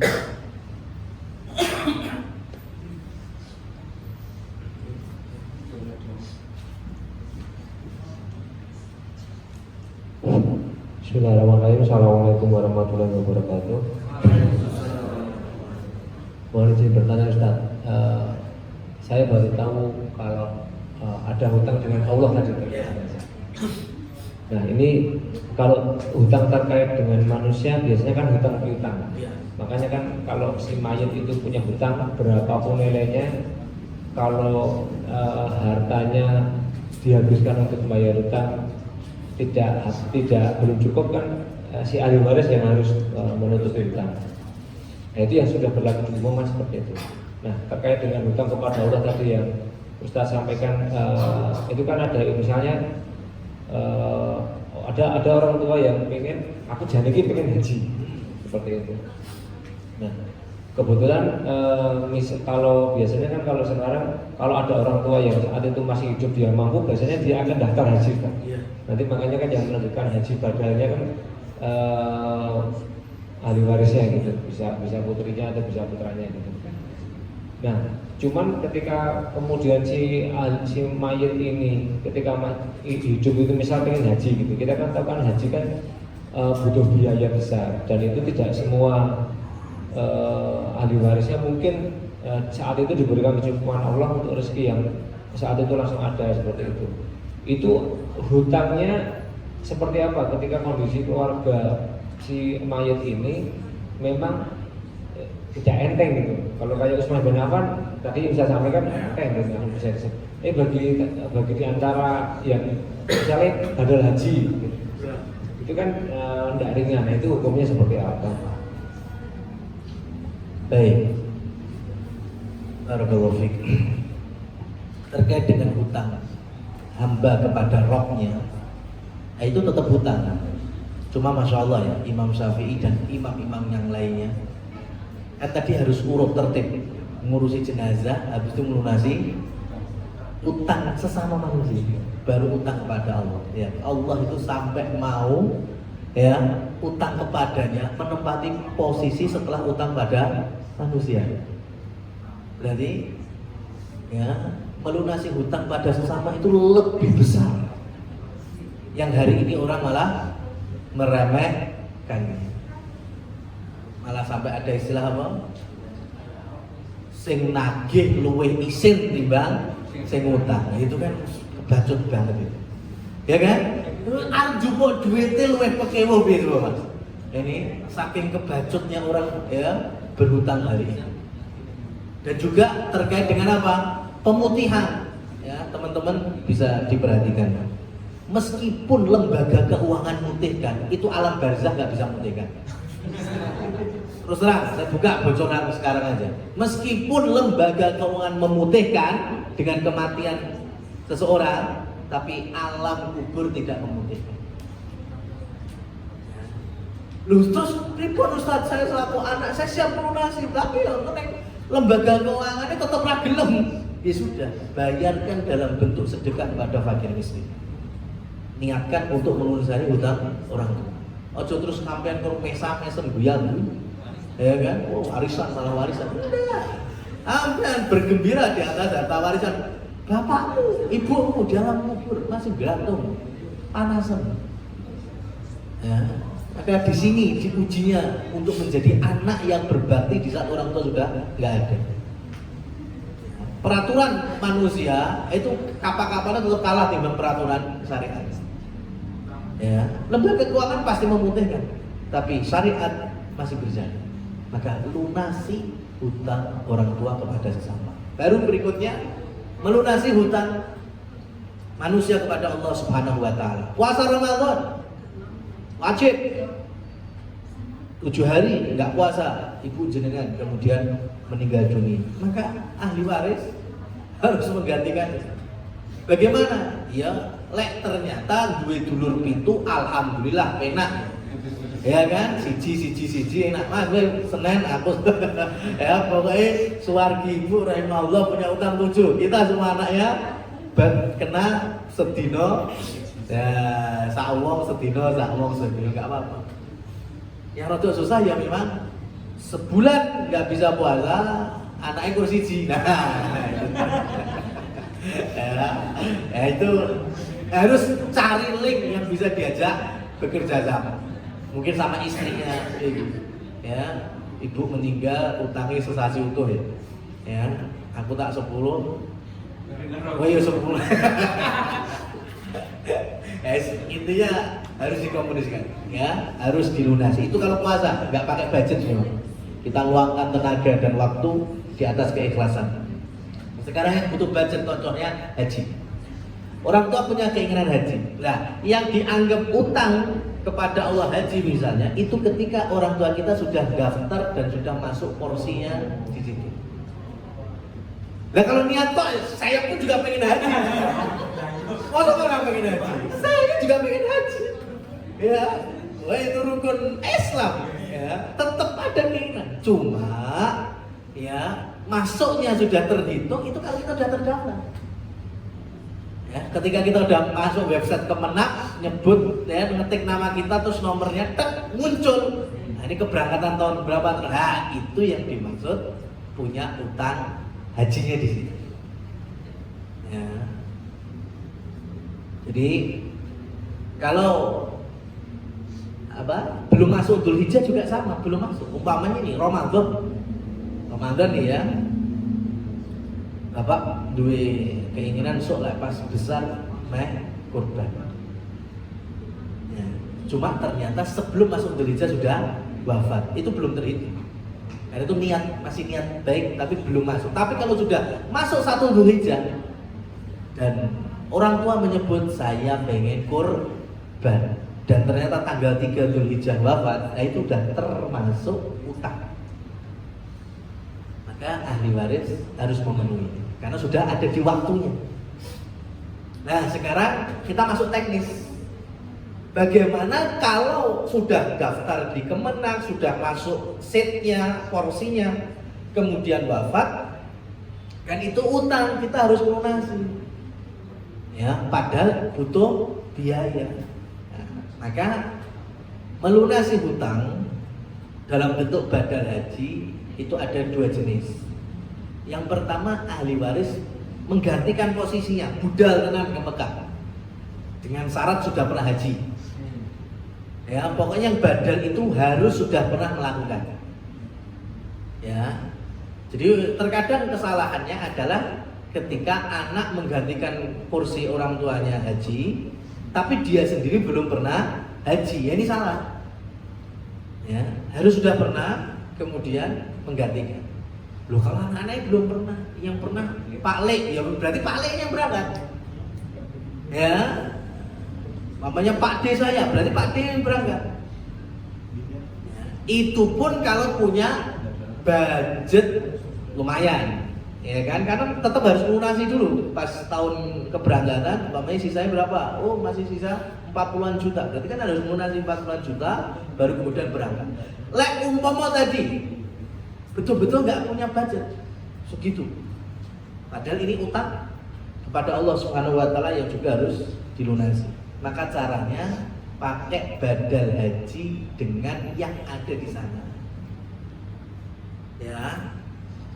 Bismillahirrahmanirrahim. Assalamualaikum warahmatullahi wabarakatuh. Boleh saya bertanya Ustaz? Saya baru tahu kalau ada hutang dengan Allah tadi. Nah ini kalau hutang terkait dengan manusia biasanya kan hutang piutang. Makanya kan kalau si mayat itu punya hutang berapapun nilainya, kalau hartanya dihabiskan untuk membayar hutang tidak belum cukup kan, si ahli waris yang harus menutupi hutang. Nah, itu yang sudah berlaku di umum seperti itu. Nah, terkait dengan hutang kepada Allah tadi yang Ustaz sampaikan, itu kan ada misalnya ada orang tua yang pengen, aku janji pengen haji seperti itu. Nah, kebetulan kalau biasanya kan kalau sekarang kalau ada orang tua yang saat itu masih hidup dia mampu, biasanya dia akan daftar haji kan. Nanti makanya kan yang menentukan haji badalnya kan ahli warisnya gitu, bisa putrinya atau bisa putranya gitu. Nah, cuman ketika kemudian si mayit ini ketika hidup itu misal pengen haji gitu, kita kan tahu kan haji kan butuh biaya besar dan itu tidak semua ahli warisnya mungkin saat itu diberikan kecukupan Allah untuk rezeki yang saat itu langsung ada seperti itu. Itu hutangnya seperti apa ketika kondisi keluarga si mayit ini memang tidak enteng gitu. Kalau kayak Utsman bin Affan tadi bisa sampaikan enteng gitu. Bagi di antara yang misalnya badal haji gitu, itu kan tidak ringan. Nah, itu hukumnya seperti apa? Baik, barakallahu fiik. Terkait dengan hutang hamba kepada Rabbnya, itu tetap hutang. Cuma masya Allah ya, Imam Syafi'i dan imam-imam yang lainnya kan tadi harus urut tertib, ngurusi jenazah, habis itu melunasi utang sesama manusia, baru utang kepada Allah. Ya, Allah itu sampai mau ya utang kepadanya menempati posisi setelah utang pada manusia. Berarti ya melunasi hutang pada sesama itu lebih besar. Yang hari ini orang malah meremehkan, malah sampai ada istilah apa? Sing nagih luwih isin timbang sing utang. Nah, itu kan kebacut banget itu. Ya kan? Arjupo duitnya luwih pekewo gitu Mas. Ini saking kebacutnya orang ya berhutang hari ini. Dan juga terkait dengan apa? Pemutihan. Ya, teman-teman bisa diperhatikan. Meskipun lembaga keuangan mutihkan, itu alam barzah nggak bisa mutihkan. Terus terang, saya buka bocoran sekarang aja. Meskipun lembaga keuangan memutihkan dengan kematian seseorang, tapi alam kubur tidak memutihkan. Loh, terus ribut Ustaz, saya selaku anak, saya siap melunasi, tapi lembaga keuangannya tetap ragelem. Ya sudah, bayarkan dalam bentuk sedekah kepada fakir miskin. Niatkan untuk melunasi hutang orang tua. Ojo terus sampean karo mesam-mesem guyan. Ya kan? Oh, warisan malah warisan. Enggak. Sampean bergembira di atas harta warisan. Bapakmu, ibumu dalam kubur masih gantung. Panasan. Ya. Maka di sini diujinya untuk menjadi anak yang berbakti di saat orang tua sudah enggak ada. Peraturan manusia itu kapal-kapalnya tetap kalah timbang peraturan syariat. Ya, lembaga keuangan pasti memutihkan, tapi syariat masih berjalan. Maka lunasi hutang orang tua kepada sesama. Baru berikutnya melunasi hutang manusia kepada Allah Subhanahu wa taala. Puasa Ramadan wajib. 7 hari enggak puasa, ibu jenengan kemudian meninggal dunia. Maka ahli waris harus menggantikan. Bagaimana? Ya, lek ternyata duwe dulur pintu, alhamdulillah penak. Ya kan, siji enak mas, Senin aku ya pokoknya suwargimu rahimahullah punya utang 7. Kita semua anaknya kena sedino ya sawong sedino nggak apa-apa. Yang rada susah ya memang sebulan nggak bisa puasa, anaknya kursi siji. Ya, itu harus cari link yang bisa diajak bekerja sama. Mungkin sama istrinya, ya ibu meninggal utangnya sesasi utuh ya, aku tak 10, oh iya 10. Intinya harus dikomunikasikan, ya harus dilunasi. Itu kalau puasa nggak pakai budget memang. Kita luangkan tenaga dan waktu di atas keikhlasan. Sekarang yang butuh budget contohnya haji. Orang tua punya keinginan haji. Nah, yang dianggap utang kepada Allah haji misalnya, itu ketika orang tua kita sudah daftar dan sudah masuk porsinya di situ. Nah kalau niat toh, saya pun juga pengen haji. Masa orang pengen haji? Saya juga pengen haji. Ya, wah itu rukun Islam. Ya, tetap ada keinginan. Cuma, ya masuknya sudah terhitung itu kalau kita sudah terdaftar. Ya, ketika kita udah masuk website Kemenak, nyebut, ya, ngetik nama kita terus nomornya, tek, muncul. Nah, ini keberangkatan tahun berapa? Nah, itu yang dimaksud punya utang hajinya di sini. Ya. Jadi kalau belum masuk Dzulhijjah juga sama, belum masuk. Umpamanya nih Ramadan nih ya. Bapak duwe keinginan sok lah pas besar meh kurban. Ya. Cuma ternyata sebelum masuk Dzulhijjah sudah wafat, itu belum terhitung. Karena itu masih niat baik tapi belum masuk. Tapi kalau sudah masuk 1 Dzulhijjah dan orang tua menyebut saya pengen kurban dan ternyata tanggal 3 Dzulhijjah wafat, nah itu sudah termasuk utang. Maka ahli waris harus memenuhi karena sudah ada di waktunya. Nah sekarang kita masuk teknis. Bagaimana kalau sudah daftar di Kemenak, sudah masuk seatnya, porsinya, kemudian wafat, kan itu utang, kita harus melunasi. Ya, padahal butuh biaya. Nah, maka melunasi hutang dalam bentuk badal haji itu ada 2 jenis. Yang pertama, ahli waris menggantikan posisinya, budal tenan ke Mekah dengan syarat sudah pernah haji. Ya, pokoknya yang badal itu harus sudah pernah melakukan. Ya, jadi terkadang kesalahannya adalah ketika anak menggantikan kursi orang tuanya haji, tapi dia sendiri belum pernah haji. Ya, ini salah. Ya, harus sudah pernah kemudian menggantikan. Loh kalau anaknya belum pernah, yang pernah Pak Le, ya berarti Pak Le yang berangkat. Ya, namanya Pak D saya, berarti Pak D yang berangkat. Ya, itu pun kalau punya budget lumayan, ya kan? Karena tetap harus lunasi dulu pas tahun keberangkatan. Namanya sisanya berapa? Oh masih sisa 40-an juta, berarti kan harus lunasi 40-an juta baru kemudian berangkat. Lek umpama tadi betul-betul nggak punya budget segitu, padahal ini utang kepada Allah Subhanahu wa Ta'ala yang juga harus dilunasi. Maka caranya pakai badal haji dengan yang ada di sana. Ya,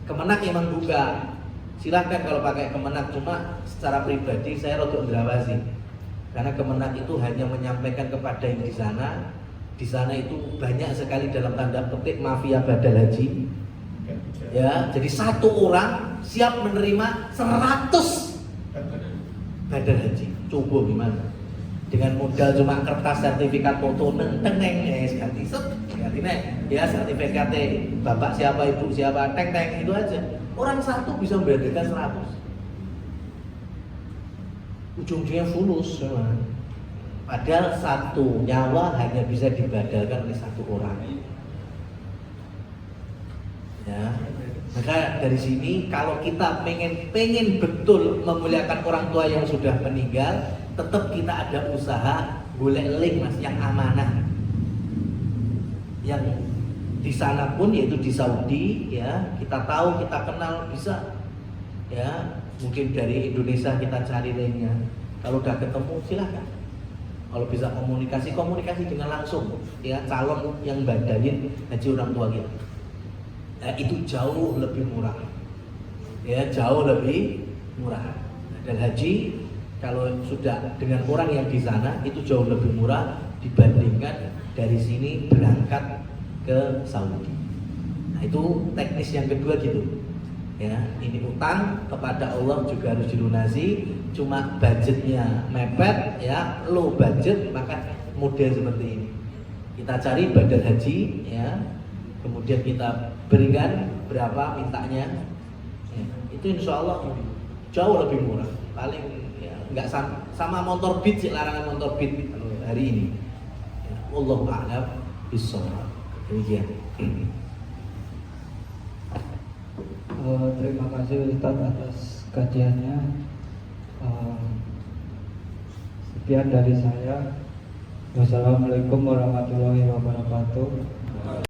Kemenak emang buka. Silahkan kalau pakai Kemenak, cuma secara pribadi saya rada ndrawasi. Karena Kemenak itu hanya menyampaikan kepada yang di sana. Di sana itu banyak sekali dalam tanda petik mafia badal haji. Ya, jadi satu orang siap menerima 100 badal haji. Coba gimana? Dengan modal cuma kertas sertifikat foto neng ganti ya sertifikat bapak siapa ibu siapa teng itu aja. Orang satu bisa membedakan 100. Ujung-ujungnya fulus memang. Padahal satu nyawa hanya bisa dibadalkan oleh satu orang. Ya, maka dari sini kalau kita pengen betul memuliakan orang tua yang sudah meninggal, tetap kita ada usaha golek link mas yang amanah. Yang di sana pun yaitu di Saudi ya, kita tahu, kita kenal, bisa ya, mungkin dari Indonesia kita cari linknya. Kalau udah ketemu silahkan. Kalau bisa komunikasi dengan langsung ya calon yang badalin haji orang tua kita. Itu jauh lebih murah. Ya, jauh lebih murah. Dan haji kalau sudah dengan orang yang di sana itu jauh lebih murah dibandingkan dari sini berangkat ke Saudi. Nah, itu teknis yang kedua gitu. Ya, ini utang kepada Allah juga harus dilunasi. Cuma budgetnya mepet ya, low budget, maka model seperti ini. Kita cari badal haji ya, kemudian kita berikan berapa mintanya ya, itu insya Allah jauh lebih murah, paling ya, nggak sama motor Beat sih, larangan motor Beat hari ini ya, Wallahu a'lam bishawab. Demikian. Terima kasih Ustaz atas kajiannya. Sekian dari saya. Wassalamualaikum warahmatullahi wabarakatuh.